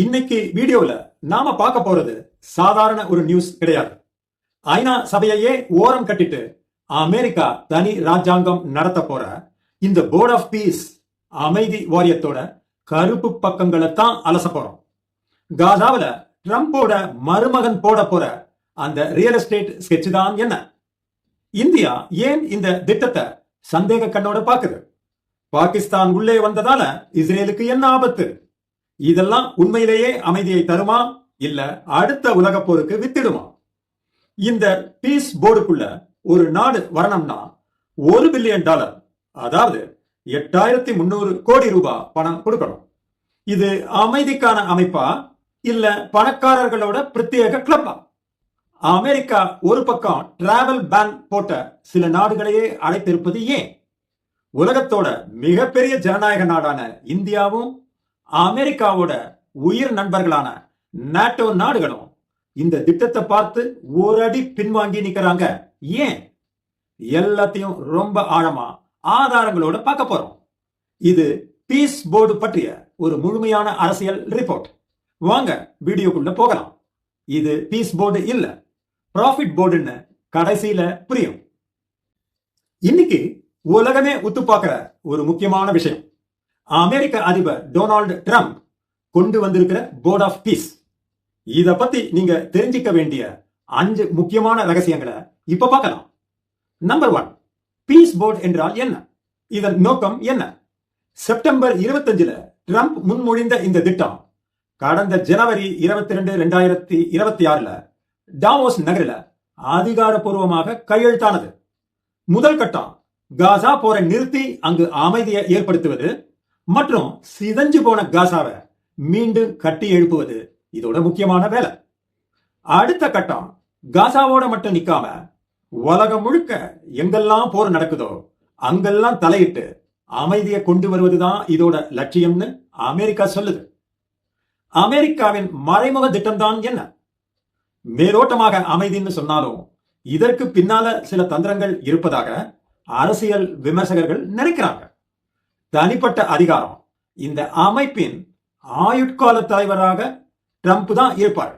இன்னைக்கு வீடியோல நாம பார்க்க போறது சாதாரண ஒரு நியூஸ் கிடையாது. ஐநா சபையையே ஓரம் கட்டிட்டு அமெரிக்கா தனி ராஜாங்கம் நடத்த போற இந்த போர்ட் ஆஃப் பீஸ் அமைதி வாரியத்தோட கருப்பு பக்கங்களை தான் அலச போறோம். காசாவில ட்ரம்போட மருமகன் போட போற அந்த ரியல் எஸ்டேட் ஸ்கெட்ச் தான் என்ன? இந்தியா ஏன் இந்த திட்டத்தை சந்தேக கண்ணோட பாக்குது? பாகிஸ்தான் உள்ளே வந்ததால இஸ்ரேலுக்கு என்ன ஆபத்து? இதெல்லாம் உண்மையிலேயே அமைதியை தருமா இல்ல அடுத்த உலக போருக்கு வித்திடுமா? இந்த பீஸ் போர்டுக்குள்ள ஒரு நாடு வரணும்னா $1 பில்லியன், அதாவது 8300 கோடி ரூபாய் பணம் கொடுக்கணும். இது அமைதிக்கான அமைப்பா இல்ல பணக்காரர்களோட பிரத்யேக கிளப்பா? அமெரிக்கா ஒரு பக்கம் டிராவல் பேன் போட்ட சில நாடுகளையே அழைத்திருப்பது ஏன்? உலகத்தோட மிகப்பெரிய ஜனநாயக நாடான இந்தியாவும் அமெரிக்காவோட உயிர் நண்பர்களான நாட்டோ நாடுகளும் இந்த திட்டத்தை பார்த்து ஒரு அடி பின்வாங்கி நிக்கிறாங்க. ஏன்? எல்லாத்தையும் ரொம்ப ஆழமா ஆதாரங்களோட பார்க்க போறோம். இது பீஸ் போர்டு பற்றிய ஒரு முழுமையான அரசியல் ரிப்போர்ட். வாங்க வீடியோக்குள்ள போகலாம். இது பீஸ் போர்டு இல்ல, ப்ராஃபிட் போர்டுன்னு கடைசியில புரியும். இன்னைக்கு உலகமே உத்து பார்க்கிற ஒரு முக்கியமான விஷயம், அமெரிக்க அதிபர் டொனால்டு ட்ரம்ப் கொண்டு வந்திருக்கிற போர்ட் ஆஃப் பீஸ். இத பத்தி நீங்க தெரிஞ்சிக்க வேண்டிய 5 முக்கியமான ரகசியங்களை இப்ப பார்க்கலாம். நம்பர் 1, பீஸ் போர்டு என்றால் என்ன? இதன் நோக்கம் என்ன? செப்டம்பர் 25 ட்ரம்ப் முன்மொழிந்த இந்த திட்டம் கடந்த ஜனவரி 22, 2026 டாவோஸ் நகரில் அதிகாரப்பூர்வமாக கையெழுத்தானது. முதல் கட்டம் காசா போரை நிறுத்தி அங்கு அமைதியை ஏற்படுத்துவது மற்றும் சிதைஞ்சு போன காசாவை மீண்டும் கட்டி எழுப்புவது இதோட முக்கியமான வேலை. அடுத்த கட்டம் காசாவோட மட்டும் நிக்காம உலகம் முழுக்க எங்கெல்லாம் போர் நடக்குதோ அங்கெல்லாம் தலையிட்டு அமைதியை கொண்டு வருவதுதான் இதோட லட்சியம்னு அமெரிக்கா சொல்லுது. அமெரிக்காவின் மறைமுக திட்டம் தான் என்ன? மேலோட்டமாக அமைதின்னு சொன்னாலும் இதற்கு பின்னால சில தந்திரங்கள் இருப்பதாக அரசியல் விமர்சகர்கள் நினைக்கிறாங்க. தனிப்பட்ட அதிகாரம், இந்த அமைப்பின் ஆயுட்கால தலைவராக ட்ரம்ப் தான் இருப்பார்.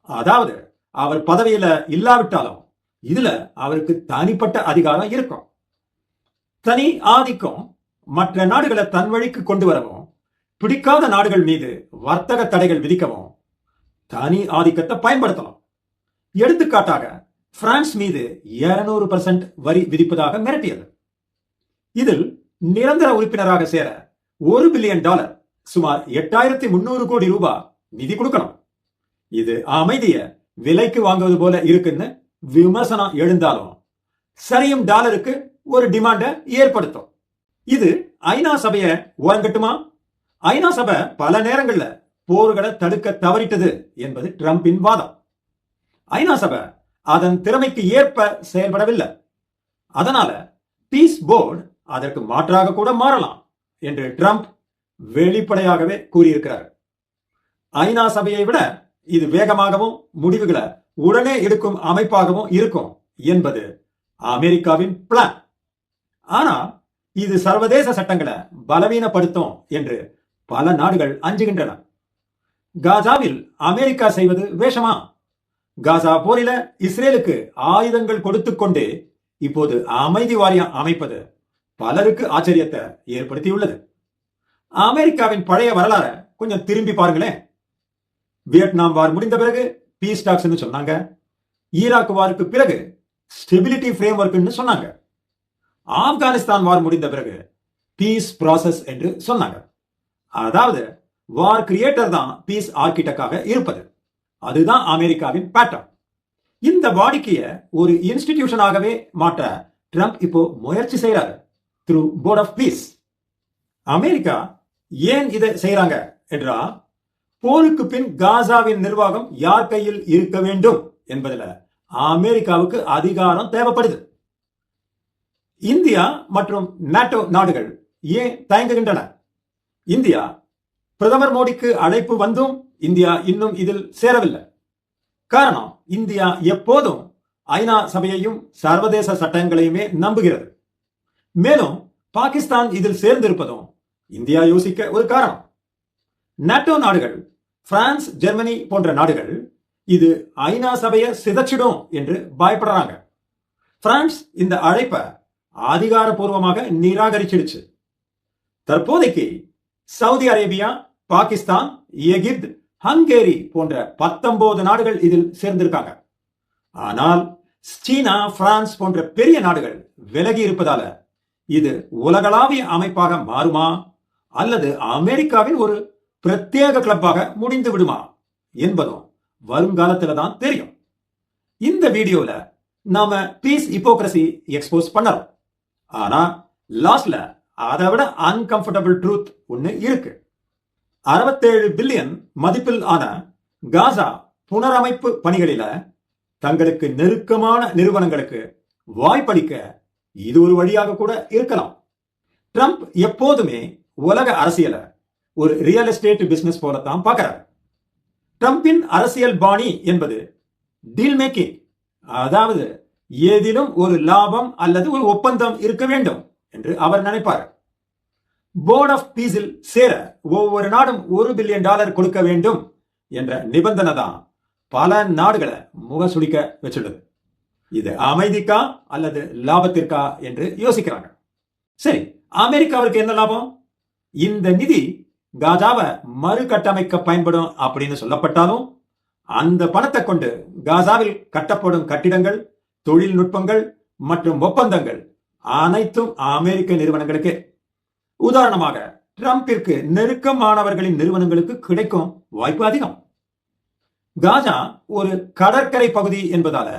அதாவது அவர் பதவியில இல்லாவிட்டாலும் இதுல அவருக்கு தனிப்பட்ட அதிகாரம் இருக்கும். தனி ஆதிக்கம் மற்ற நாடுகளை தன் வழிக்கு கொண்டு வரவும், பிடிக்காத நாடுகள் மீது வர்த்தக தடைகள் விதிக்கவும் தனி ஆதிக்கத்தை பயன்படுத்தலாம். எடுத்துக்காட்டாக பிரான்ஸ் மீது 200% வரி விதிப்பதாக மிரட்டியது. இதில் நிரந்தர உறுப்பினராக சேர $1 பில்லியன், சுமார் 8300 கோடி ரூபாய் நிதி கொடுக்கணும். இது அமைதிய விலைக்கு வாங்குவது போல இருக்குன்னு விமர்சனம் எழுந்தாலும் சரியும் டாலருக்கு ஒரு டிமாண்ட ஏற்படுத்தும். இது ஐநா சபையை ஓரங்கட்டுமா? ஐநா சபை பல நேரங்கள்ல போர்களை தடுக்க தவறிட்டது என்பது ட்ரம்பின் வாதம். ஐநா சபை அதன் திறமைக்கு ஏற்ப செயல்படவில்லை. அதனால பீஸ் போர்டு அதற்கு மாற்றாக கூட மாறலாம் என்று ட்ரம்ப் வெளிப்படையாகவே கூறியிருக்கிறார். ஐநா சபையை விட இது வேகமாகவும் முடிவுகளை உடனே எடுக்கும் அமைப்பாகவும் இருக்கும் என்பது அமெரிக்காவின் பிளான். ஆனா இது சர்வதேச சட்டங்களை பலவீனப்படுத்தும் என்று பல நாடுகள் அஞ்சுகின்றன. காசாவில் அமெரிக்கா செய்வது வேஷமா? காசா போரில இஸ்ரேலுக்கு ஆயுதங்கள் கொடுத்து கொண்டே இப்போது அமைதி வாரியம் அமைப்பது பலருக்கு ஆச்சரியத்தை ஏற்படுத்தியுள்ளது. அமெரிக்காவின் பழைய வரலாற கொஞ்சம் திரும்பி பாருங்களேன். வியட்நாம் வார் முடிந்த பிறகு பீஸ் டாக்ஸ் சொன்னாங்க. ஈராக் வாருக்கு பிறகு ஸ்டெபிலிட்டி ஃப்ரேம்வொர்க் சொன்னாங்க. ஆப்கானிஸ்தான் வார் முடிந்த பிறகு பீஸ் ப்ராசஸ் என்று சொன்னாங்க. அதாவது வார் கிரியேட்டர் தான் பீஸ் ஆர்கிடெக்டாக இருப்பது. அதுதான் அமெரிக்காவின் பேட்டர்ன். இந்த வாடிக்கையை ஒரு இன்ஸ்டிடியூஷனாகவே மாற்ற ட்ரம்ப் இப்போ முயற்சி செய்யறாரு through board of peace. America ஏன் இதை செய்யறாங்க என்றா, போருக்கு பின் காசாவின் நிர்வாகம் யார் கையில் இருக்க வேண்டும் என்பதில் அமெரிக்காவுக்கு அதிகாரம் தேவைப்படுது. இந்தியா மற்றும் நாட்டோ நாடுகள் ஏன் தயங்குகின்றன? இந்தியா பிரதமர் மோடிக்கு அழைப்பு வந்தும் இந்தியா இன்னும் இதில் சேரவில்லை. காரணம், இந்தியா எப்போதும் ஐநா சபையையும் சர்வதேச சட்டங்களையுமே நம்புகிறது. மேலும் பாகிஸ்தான் இதில் சேர்ந்திருப்பதும் இந்தியா யோசிக்க ஒரு காரணம். நாட்டோ நாடுகள் பிரான்ஸ், ஜெர்மனி போன்ற நாடுகள் இது ஐநா சபையை சிதைச்சிடும் என்று பயப்படுறாங்க. பிரான்ஸ் இந்த அழைப்பை அதிகாரப்பூர்வமாக நிராகரிச்சிடுச்சு. தற்போதைக்கு சவுதி அரேபியா, பாகிஸ்தான், எகிப்து, ஹங்கேரி போன்ற 19 நாடுகள் இதில் சேர்ந்திருக்காங்க. ஆனால் சீனா, பிரான்ஸ் போன்ற பெரிய நாடுகள் விலகி இருப்பதால இது உலகளாவிய அமைப்பாக மாறுமா அல்லது அமெரிக்காவின் ஒரு பிரத்யேக கிளப்பாக முடிந்து விடுமா என்பதும் வருங்காலத்துல தான் தெரியும். இந்த வீடியோல நாம பீஸ் ஹிப்போக்ரசி எக்ஸ்போஸ் பண்ணறோம். ஆனா லாஸ்ட்ல அதை விட அன்கம்ஃபர்டபிள் ட்ரூத் ஒன்னு இருக்கு. 67 பில்லியன் மதிப்பில் ஆன காசா புனரமைப்பு பணிகளில தங்களுக்கு நெருக்கமான நிறுவனங்களுக்கு வாய்ப்பளிக்க இது ஒரு வழியாக கூட இருக்கலாம். ட்ரம்ப் எப்போதுமே உலக அரசியல ஒரு ரியல் எஸ்டேட் பிசினஸ் போலத்தான் பார்க்கிறார். ட்ரம்பின் அரசியல் பாணி என்பது டீல் மேக்கிங், அதாவது ஏதிலும் ஒரு லாபம் அல்லது ஒரு ஒப்பந்தம் இருக்க வேண்டும் என்று அவர் நினைப்பார். போர்ட் ஆஃப் பீஸில் சேர ஒவ்வொரு நாடும் $1 பில்லியன் கொடுக்க வேண்டும் என்ற நிபந்தனை தான் பல நாடுகளை முகசுளிக்க வச்சுள்ளது. இது அமைதிக்கா அல்லது லாபத்திற்கா என்று யோசிக்கிறாங்க. சரி, அமெரிக்காவிற்கு என்ன லாபம்? இந்த நிதி காசாவை மறுகட்டமைக்க பயன்படும் அப்படின்னு சொல்லப்பட்டாலும் அந்த பணத்தை கொண்டு காசாவில் கட்டப்படும் கட்டிடங்கள், தொழில்நுட்பங்கள் மற்றும் ஒப்பந்தங்கள் அனைத்தும் அமெரிக்க நிறுவனங்களுக்கு. உதாரணமாக ட்ரம்பிற்கு நெருக்கமானவர்களின் நிறுவனங்களுக்கு கிடைக்கும் வாய்ப்பு அதிகம். காசா ஒரு கடற்கரை பகுதி என்பதால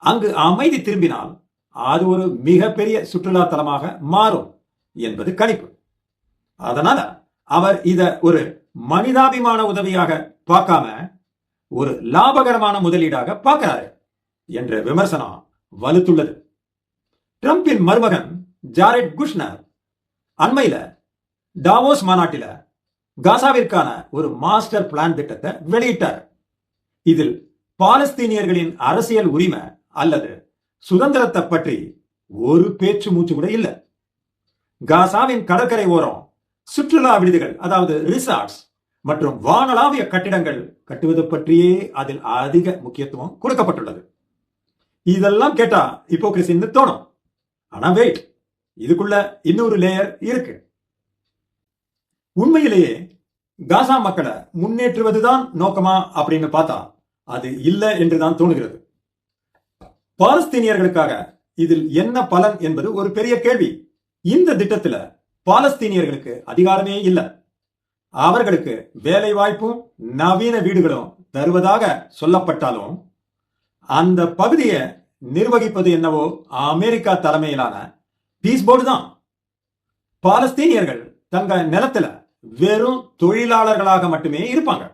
அங்கு அமைதி திரும்பினால் அது ஒரு மிகப்பெரிய சுற்றுலா தலமாக மாறும் என்பது கணிப்பு. அதனால அவர் இத ஒரு மனிதாபிமான உதவியாக பார்க்காம ஒரு லாபகரமான முதலீடாக பார்க்கிறாரு என்ற விமர்சனம் வலுத்துள்ளது. ட்ரம்பின் மருமகன் ஜாரெட் குஷ்னர் அண்மையில டாவோஸ் மாநாட்டில காசாவிற்கான ஒரு மாஸ்டர் பிளான் திட்டத்தை வெளியிட்டார். இதில் பாலஸ்தீனியர்களின் அரசியல் உரிமை அல்லது சுதந்திரத்தை பற்றி ஒரு பேச்சு மூச்சு கூட இல்லை. காசாவின் கடற்கரை ஓரம் சுற்றுலா விடுதிகள், அதாவது ரிசார்ட்ஸ் மற்றும் வானளாவிய கட்டிடங்கள் கட்டுவது பற்றியே அதில் அதிக முக்கியத்துவம் கொடுக்கப்பட்டுள்ளது. இதெல்லாம் கேட்டா ஹிப்போக்ரசின்னு தோணும். ஆனா வெயிட், இதுக்குள்ள இன்னொரு லேயர் இருக்கு. உண்மையிலேயே காசா மக்களை முன்னேற்றுவதுதான் நோக்கமா அப்படின்னு பார்த்தா அது இல்லை என்றுதான் தோணுகிறது. பாலஸ்தீனியர்களுக்காக இதில் என்ன பலன் என்பது ஒரு பெரிய கேள்வி. இந்த திட்டத்துல பாலஸ்தீனியர்களுக்கு அதிகாரமே இல்லை. அவர்களுக்கு வேலை வாய்ப்பும் நவீன வீடுகளும் தருவதாக சொல்லப்பட்டாலும் அந்த பகுதியை நிர்வகிப்பது என்னவோ அமெரிக்கா தலைமையிலான பீஸ் போர்டு தான். பாலஸ்தீனியர்கள் தங்க நிலத்துல வெறும் தொழிலாளர்களாக மட்டுமே இருப்பாங்க,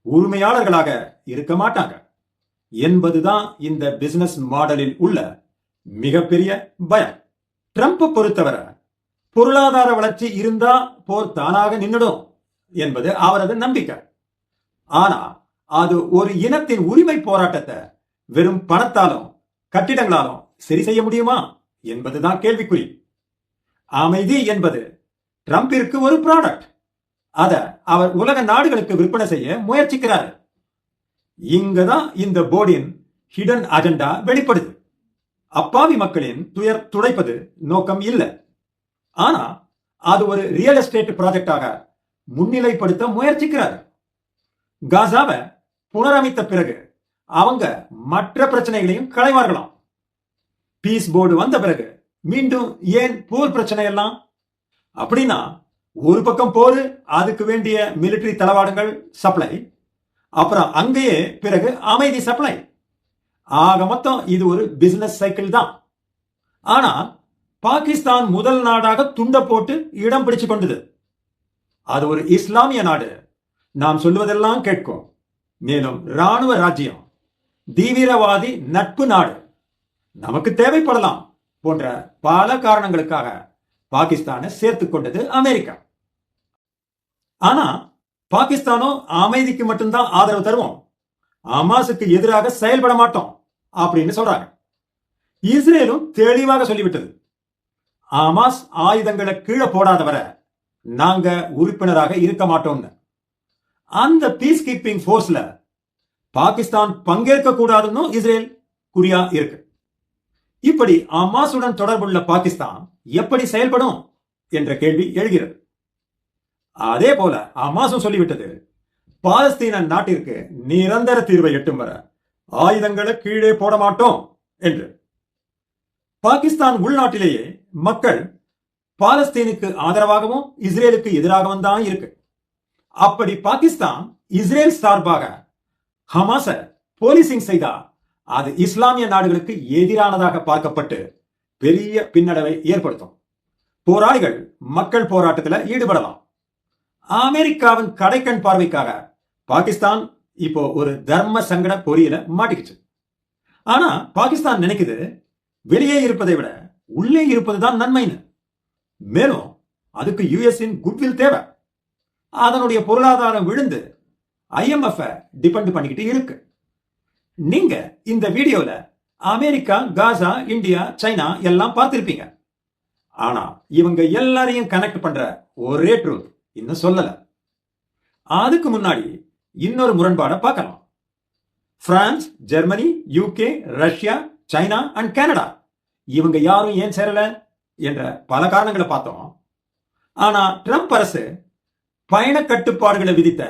உரிமையாளர்களாக இருக்க மாட்டாங்க என்பதுதான் இந்த பிசினஸ் மாடலில் உள்ள மிகப்பெரிய பயம். ட்ரம்ப் பொறுத்தவரை பொருளாதார வளர்ச்சி இருந்தா போர் தானாக நின்னுடும் என்பது அவரது நம்பிக்கை. ஆனா அது ஒரு இனத்தின் உரிமை போராட்டத்தை வெறும் பணத்தாலும் கட்டிடங்களாலும் சரி செய்ய முடியுமா என்பதுதான் கேள்விக்குறி. அமைதி என்பது ட்ரம்பிற்கு ஒரு ப்ராடக்ட். அத அவர் உலக நாடுகளுக்கு விற்பனை செய்ய முயற்சிக்கிறார். இங்கதான் இந்த போர்டின் ஹிடன் அஜெண்டா வெளிப்படுது. அப்பாவி மக்களின் துயர் துடைப்பது நோக்கம் இல்லை. ஆனா அது ஒரு ரியல் எஸ்டேட் ப்ராஜெக்டாக முன்னிலைப்படுத்த முயற்சிக்கிறார். காசாவை புனரமைத்த பிறகு அவங்க மற்ற பிரச்சனைகளையும் களைவார்களாம். பீஸ் போர்டு வந்த பிறகு மீண்டும் ஏன் போர் பிரச்சனை எல்லாம்? அப்படின்னா ஒரு பக்கம் போர், அதுக்கு வேண்டிய மிலிட்டரி தளவாடங்கள் சப்ளை, அப்புறம் அங்கேயே பிறகு அமைதி சப்ளை. ஆக மொத்தம் இது ஒரு பிசினஸ் சைக்கிள் தான். ஆனா பாகிஸ்தான் முதல் நாடாக துண்ட போட்டு இடம் பிடிச்சு கொண்டது. அது ஒரு இஸ்லாமிய நாடு, நாம் சொல்வதெல்லாம் கேட்கும். மேலும் ராணுவ ராஜ்யம், தீவிரவாதி நட்பு நாடு, நமக்கு தேவைப்படலாம் போன்ற பல காரணங்களுக்காக பாகிஸ்தானை சேர்த்துக் கொண்டது அமெரிக்கா. ஆனா பாகிஸ்தானோ அமைதிக்கு மட்டும்தான் ஆதரவு தருவோம், ஹமாஸுக்கு எதிராக செயல்பட மாட்டோம் அப்படின்னு சொல்றாங்க. இஸ்ரேலும் தெளிவாக சொல்லிவிட்டது, ஹமாஸ் ஆயுதங்களை கீழே போடாதவரை நாங்க உறுப்பினராக இருக்க மாட்டோம்னு. அந்த பீஸ் கீப்பிங் போர்ஸ்ல பாகிஸ்தான் பங்கேற்க கூடாதுன்னு இஸ்ரேல் குறியா இருக்கு. இப்படி ஹமாஸுடன் தொடர்புள்ள பாகிஸ்தான் எப்படி செயல்படும் என்ற கேள்வி எழுகிறது. அதே போல ஹமாஸும் சொல்லிவிட்டது, பாலஸ்தீன நாட்டிற்கு நிரந்தர தீர்வை எட்டும் வர ஆயுதங்களை கீழே போட மாட்டோம் என்று. பாகிஸ்தான் உள்நாட்டிலேயே மக்கள் பாலஸ்தீனுக்கு ஆதரவாகவும் இஸ்ரேலுக்கு எதிராகவும் தான் இருக்கு. அப்படி பாகிஸ்தான் இஸ்ரேல் சார்பாக ஹமாஸ போலீசிங் செய்தா அது இஸ்லாமிய நாடுகளுக்கு எதிரானதாக பார்க்கப்பட்டு பெரிய பின்னடைவை ஏற்படுத்தும். போராளிகள் மக்கள் போராட்டத்தில் ஈடுபடலாம். அமெரிக்காவின் கடைக்கண் பார்வைக்காக பாகிஸ்தான் இப்போ ஒரு தர்ம சங்கட பொறியில மாட்டிக்கிச்சு. ஆனா பாகிஸ்தான் நினைக்குது, வெளியே இருப்பதை விட உள்ளே இருப்பதுதான் நன்மைன்னு. மேலும் அதுக்கு யுஎஸின் குட்வில் தேவை. அதனுடைய பொருளாதாரம் விழுந்து IMF டிபெண்ட் பண்ணிக்கிட்டு இருக்கு. நீங்க இந்த வீடியோல அமெரிக்கா, காசா, இந்தியா, சைனா எல்லாம் பார்த்திருப்பீங்க. ஆனா இவங்க எல்லாரையும் கனெக்ட் பண்ற ஒரே ட்ரூத் இன்னும் சொல்லல. அதுக்கு முன்னாடி இன்னொரு முரண்பாடை பார்க்கலாம். France, Germany, UK, Russia, China and Canada இவங்க யாரும் ஏன் சேரல என்ற பல காரணங்களை பார்த்தோம். ஆனா ட்ரம்ப் அரசு பயண கட்டுப்பாடுகளை விதித்த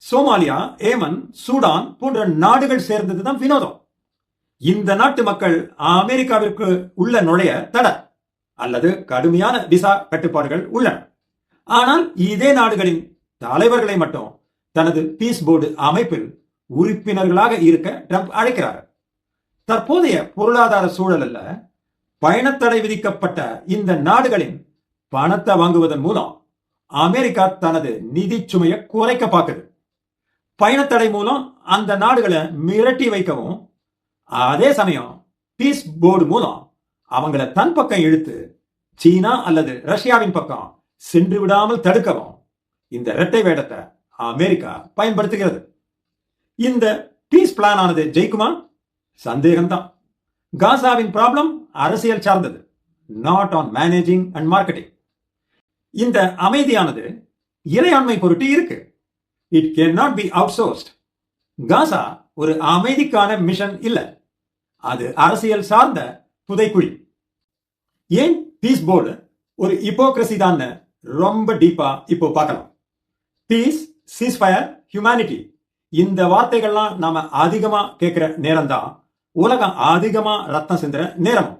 சோமாலியா, ஏமன், சூடான் போன்ற நாடுகள் சேர்ந்ததுதான் வினோதம். இந்த நாட்டு மக்கள் அமெரிக்காவிற்கு உள்ள நுழைய தடை அல்லது கடுமையான விசா கட்டுப்பாடுகள் உள்ளன. ஆனால் இதே நாடுகளின் தலைவர்களை மட்டும் தனது பீஸ் போர்டு அமைப்பில் உறுப்பினர்களாக இருக்க ட்ரம்ப் அழைக்கிறார். தற்போதைய பொருளாதார சூழல்ல பயணத்தடை விதிக்கப்பட்ட இந்த நாடுகளின் பணத்தை வாங்குவதன் மூலம் அமெரிக்கா தனது நிதி சுமையை குறைக்க பார்க்குது. பயணத்தடை மூலம் அந்த நாடுகளை மிரட்டி வைக்கவும், அதே சமயம் பீஸ் போர்டு மூலம் அவங்களை தன் பக்கம் இழுத்து சீனா அல்லது ரஷ்யாவின் பக்கம் சென்று விடாமல் தடுக்கவும் இந்த இரட்டை வேடத்தை அமெரிக்கா பயன்படுத்துகிறது. இந்த பீஸ் பிளான் ஆனது ஜெயிக்குமா? சந்தேகம்தான். காசாவின் ப்ராப்ளம் அரசியல் சார்ந்தது, not on managing and marketing. இந்த அமைதியானது இறையாண்மை பொருட்டு இருக்கு. It can not be outsourced. Gaza ஒரு அமைதிக்கான மிஷன் இல்ல, அது அரசியல் சார்ந்த புதைக்குழி. ஏன் பீஸ் போர்டு ஒரு ஹிப்போக்ரசி தான் ரொம்ப டீப்பா இப்போ பார்க்கலாம். பீஸ், சீஸ்ஃபயர், ஹியூமனிட்டி இந்த வார்த்தைகள்லாம் நாம அதிகமா கேட்கிற நேரம் தான் உலகம் அதிகமா ரத்தம் சிந்துற நேரம்.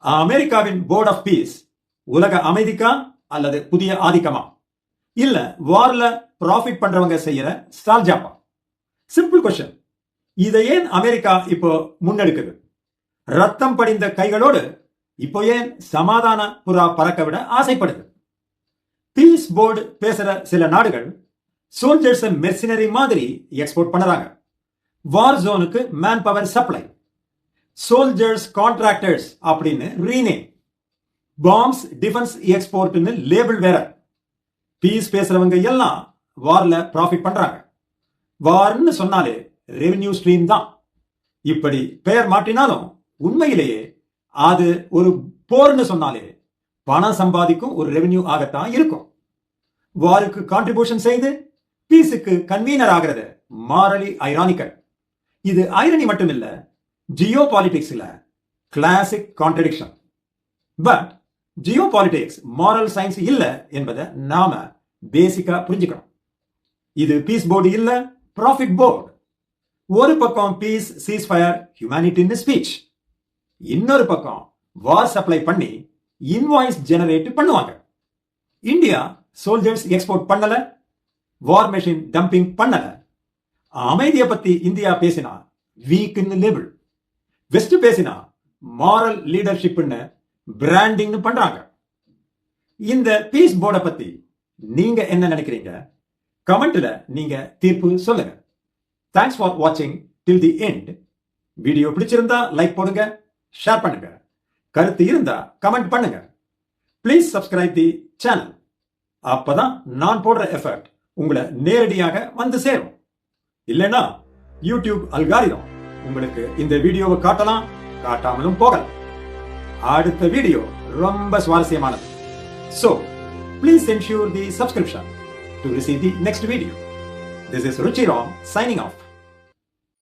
அமெரிக்காவின் போர்ட் ஆஃப் பீஸ் உலக அமைதிக்கா அல்லது புதிய ஆதிக்கமா? இல்ல வார்ல ப்ராஃபிட் பண்றவங்க செய்யற சால்ஜாப்பா? Simple question. இதை ஏன் அமெரிக்கா இப்போ முன்னெடுக்குது? ரத்தம் படிந்த கைகளோடு இப்போ ஏன் சமாதான புறா பறக்க விட ஆசைப்படுது? பீஸ் போர்டு பேசுற சில நாடுகள் சோல்ஜர்ஸ் மெர்சினரி மாதிரி எக்ஸ்போர்ட் பண்றாங்க. வார் ஜோனுக்கு man power supply, soldiers contractors அப்படின்னு ரீநேம், பாம்ஸ் டிஃபென்ஸ் எக்ஸ்போர்ட்னு லேபிள் வேற. பீஸ் பேசுறவங்க எல்லாம் வார்ல ப்ராஃபிட் பண்றாங்க. வார்னு சொன்னாலே ரெவென்யூ ஸ்ட்ரீம் தான். இப்படி பெயர் மாற்றினாலும் உண்மையிலேயே அது ஒரு போர்னு சொன்னாலே பணம் சம்பாதிக்கும் ஒரு ரெவென்யூ ஆகத்தான் இருக்கும். வாருக்கு கான்ட்ரிபியூஷன் செய்து பீஸுக்கு கன்வீனர் ஆகிறது மாரலி ஐரானிக்கல். இது ஐரணி மட்டும் இல்ல, ஜியோ பாலிடிக்ஸ்ல classic contradiction. But geopolitics moral science இல்ல என்பதை நாம பேசிக்கா புரிஞ்சுக்கணும். இது பீஸ் போர்டு இல்ல, ப்ராஃபிட் போர்டு. ஒரு பக்கம் பீஸ், சீஸ்ஃபயர், ஹியூமனிட்டின்னு ஸ்பீச், இன்னொரு பக்கம் வார் சப்ளை பண்ணி இன்வாய்ஸ் ஜெனரேட் பண்ணுவாங்க. இந்தியா சோல்ஜர்ஸ் எக்ஸ்போர்ட் பண்ணல, வார் மெஷின் டம்பிங் பண்ணல. அமைதியை பத்தி இந்தியா பேசினா வீக்னு லேபிள், வெஸ்ட் பேசினா மாரல் லீடர்ஷிப்னு பிராண்டிங் பண்றாங்க. இந்த பீஸ் போர்டை பத்தி நீங்க என்ன நினைக்கிறீங்க? கமெண்ட்ல நீங்க தீர்ப்பு சொல்லுங்க. தேங்க்ஸ் ஃபார் வாட்சிங் டில் தி எண்ட். வீடியோ பிடிச்சிருந்தா லைக் போடுங்க, ஷேர் பண்ணுங்க. கருத்து இருந்தா கமெண்ட் பண்ணுங்க. Please subscribe the channel. அப்பதான் நான் போடுற எஃபர்ட் உங்களை நேரடியாக வந்து சேரும். இல்லைன்னா யூடியூப் அல்காரிதம் உங்களுக்கு இந்த வீடியோவை காட்டலாம், காட்டாமலும் போகலாம். அடுத்த வீடியோ ரொம்ப சுவாரஸ்யமானது. So, please ensure the subscription to receive the next video. This is Ruchiram signing off.